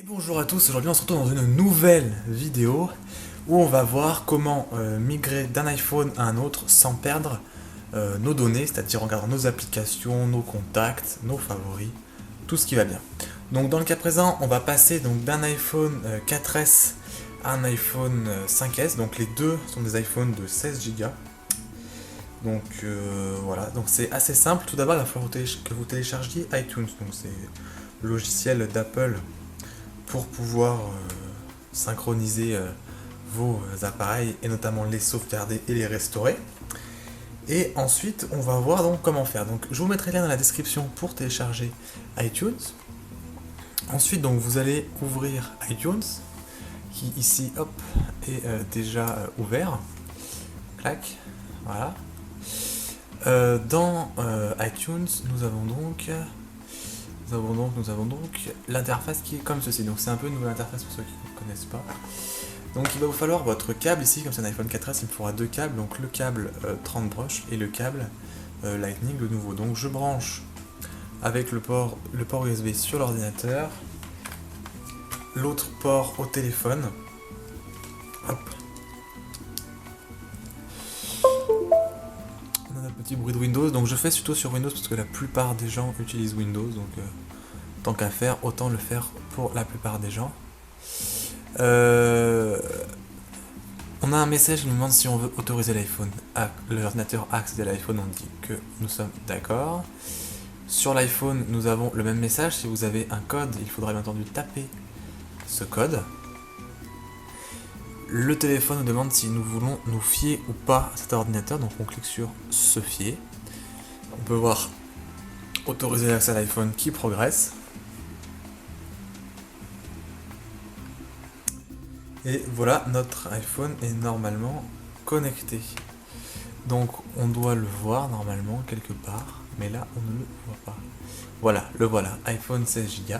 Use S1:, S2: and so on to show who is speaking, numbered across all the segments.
S1: Et bonjour à tous, aujourd'hui on se retrouve dans une nouvelle vidéo où on va voir comment migrer d'un iPhone à un autre sans perdre nos données, c'est-à-dire en gardant nos applications, nos contacts, nos favoris, tout ce qui va bien. Donc dans le cas présent, on va passer donc d'un iPhone 4S à un iPhone 5S, donc les deux sont des iPhones de 16 Go. Donc voilà, donc c'est assez simple. Tout d'abord, il va falloir que vous téléchargiez iTunes, donc c'est le logiciel d'Apple pour pouvoir synchroniser vos appareils et notamment les sauvegarder et les restaurer. Et ensuite, on va voir donc comment faire. Donc, je vous mettrai le lien dans la description pour télécharger iTunes. Ensuite, donc, vous allez ouvrir iTunes, qui ici, hop, est déjà ouvert. Clac, voilà. Dans iTunes, nous avons donc l'interface qui est comme ceci. Donc c'est un peu une nouvelle interface pour ceux qui ne connaissent pas. Donc il va vous falloir votre câble ici, comme c'est un iPhone 4S, il me faudra deux câbles, donc le câble 30 broches et le câble Lightning, le nouveau. Donc je branche avec le port USB sur l'ordinateur, l'autre port au téléphone. Hop. On a un petit bruit de Windows, donc je fais surtout sur Windows parce que la plupart des gens utilisent Windows, donc tant qu'à faire, autant le faire pour la plupart des gens. On a un message qui nous demande si on veut autoriser l'iPhone. L'ordinateur a accédé à l'iPhone, on dit que nous sommes d'accord. Sur l'iPhone, nous avons le même message. Si vous avez un code, il faudra bien entendu taper ce code. Le téléphone nous demande si nous voulons nous fier ou pas à cet ordinateur, donc on clique sur se fier. On peut voir autoriser l'accès à l'iPhone qui progresse. Et voilà, notre iPhone est normalement connecté. Donc on doit le voir normalement quelque part, mais là on ne le voit pas. Voilà, le voilà, iPhone 16 Go.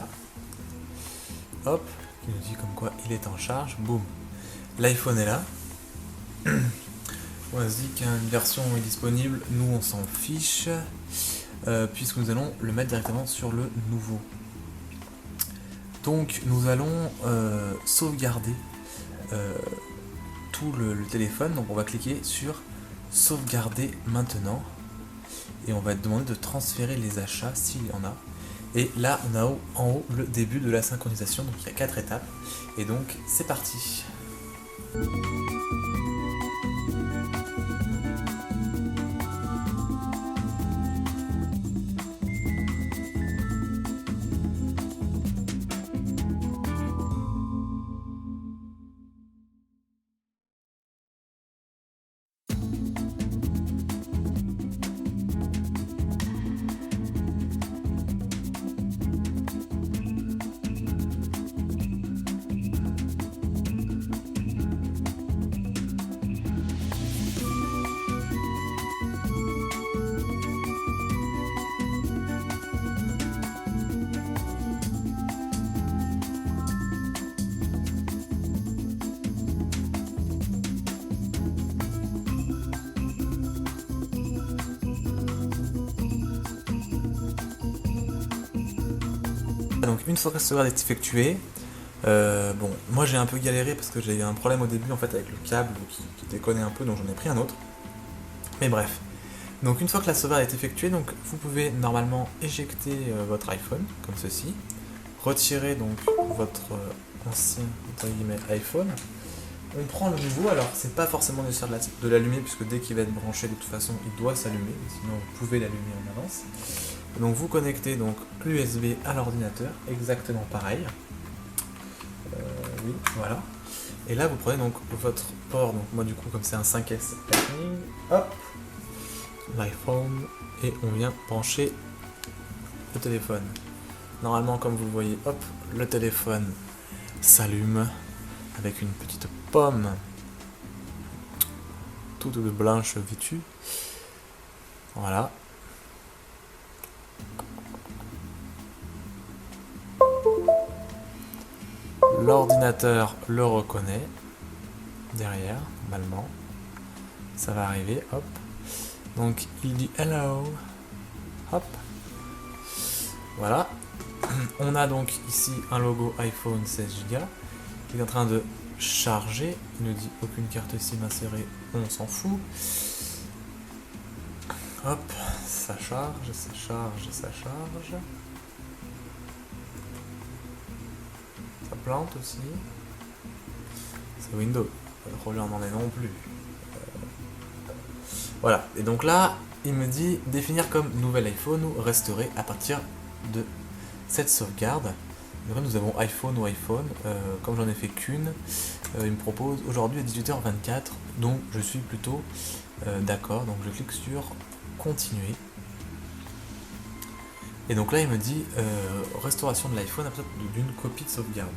S1: Hop, qui nous dit comme quoi il est en charge, boum. L'iPhone est là. On se dit qu'une version est disponible, nous on s'en fiche, puisque nous allons le mettre directement sur le nouveau. Donc nous allons sauvegarder tout le téléphone, donc on va cliquer sur sauvegarder maintenant et on va être demandé de transférer les achats s'il y en a. Et là on a en haut le début de la synchronisation, donc il y a 4 étapes et donc c'est parti. Donc une fois que la sauvegarde est effectuée, bon, moi j'ai un peu galéré parce que j'ai eu un problème au début en fait avec le câble qui déconnait un peu, donc j'en ai pris un autre. Mais bref. Donc une fois que la sauvegarde est effectuée, donc vous pouvez normalement éjecter votre iPhone comme ceci, retirer donc votre ancien entre guillemets iPhone. On prend le nouveau, alors c'est pas forcément nécessaire de l'allumer puisque dès qu'il va être branché de toute façon il doit s'allumer, sinon vous pouvez l'allumer en avance. Donc vous connectez donc l'USB à l'ordinateur, exactement pareil. Oui, voilà. Et là vous prenez donc votre port, donc moi du coup comme c'est un 5S Lightning, hop, l'iPhone, et on vient brancher le téléphone. Normalement comme vous le voyez, hop, le téléphone s'allume avec une petite pomme toute blanche vêtue. Voilà. L'ordinateur le reconnaît derrière, normalement. Ça va arriver, hop. Donc il dit hello. Hop. Voilà. On a donc ici un logo iPhone 16 Go qui est en train de charger. Il nous dit aucune carte SIM insérée, on s'en fout. Hop, ça charge, ça charge, ça charge. Ça plante aussi. C'est Windows, pas de problème en est non plus. Voilà, et donc là, il me dit définir comme nouvel iPhone ou restaurer à partir de cette sauvegarde. Donc là, nous avons iPhone ou iPhone. Comme j'en ai fait qu'une, il me propose aujourd'hui à 18h24, donc je suis plutôt d'accord. Donc je clique sur continuer. Et donc là, il me dit restauration de l'iPhone à partir d'une copie de sauvegarde.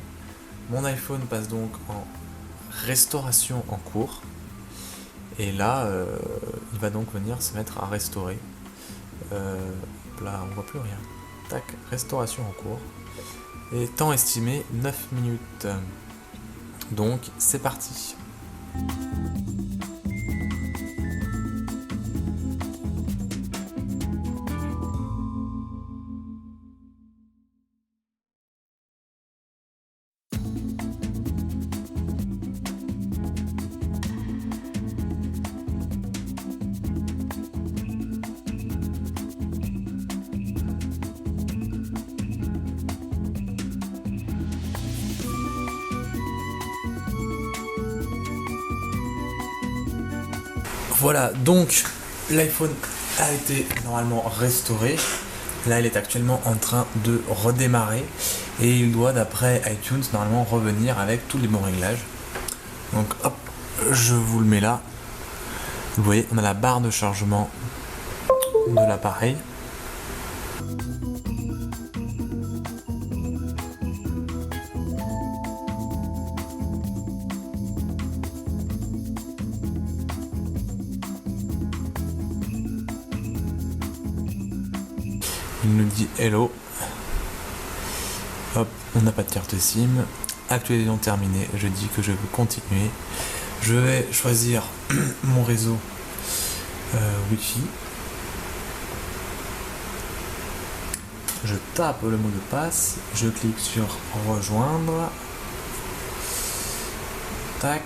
S1: Mon iPhone passe donc en restauration en cours. Et là, il va donc venir se mettre à restaurer. Là, on voit plus rien. Tac, restauration en cours. Et temps estimé 9 minutes. Donc, c'est parti. Voilà, donc l'iPhone a été normalement restauré. Là, il est actuellement en train de redémarrer et il doit, d'après iTunes, normalement revenir avec tous les bons réglages. Donc hop, je vous le mets là. Vous voyez, on a la barre de chargement de l'appareil. Il nous dit hello. Hop, on n'a pas de carte SIM. Actualisation terminée. Je dis que je veux continuer. Je vais choisir mon réseau Wi-Fi. Je tape le mot de passe. Je clique sur rejoindre. Tac.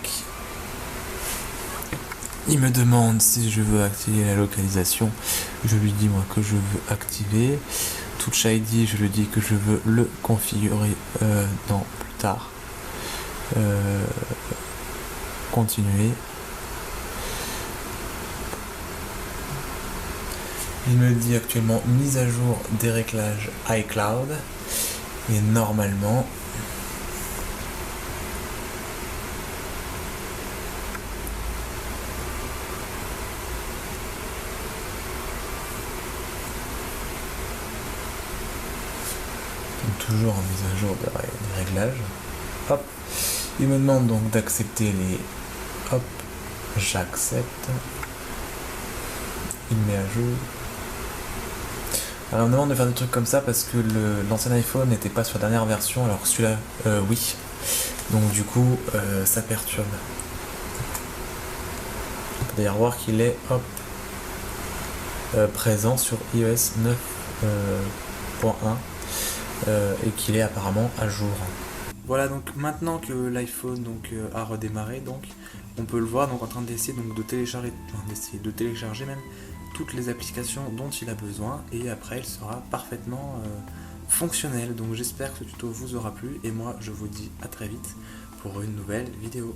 S1: Il me demande si je veux activer la localisation. Je lui dis moi que je veux activer. Touch ID, je lui dis que je veux le configurer dans plus tard. Continuer. Il me dit actuellement mise à jour des réglages iCloud. Et normalement, toujours en mise à jour des réglages. Hop. Il me demande donc d'accepter les... Hop. J'accepte. Il met à jour. Alors on me demande de faire des trucs comme ça parce que l'ancien iPhone n'était pas sur la dernière version, alors celui-là, oui. Donc du coup, ça perturbe. On peut d'ailleurs voir qu'il est, hop, présent sur iOS 9.1. Et qu'il est apparemment à jour. Voilà, donc maintenant que l'iPhone a redémarré, donc on peut le voir donc en train d'essayer de télécharger même toutes les applications dont il a besoin, et après il sera parfaitement fonctionnel. Donc j'espère que ce tuto vous aura plu et moi je vous dis à très vite pour une nouvelle vidéo.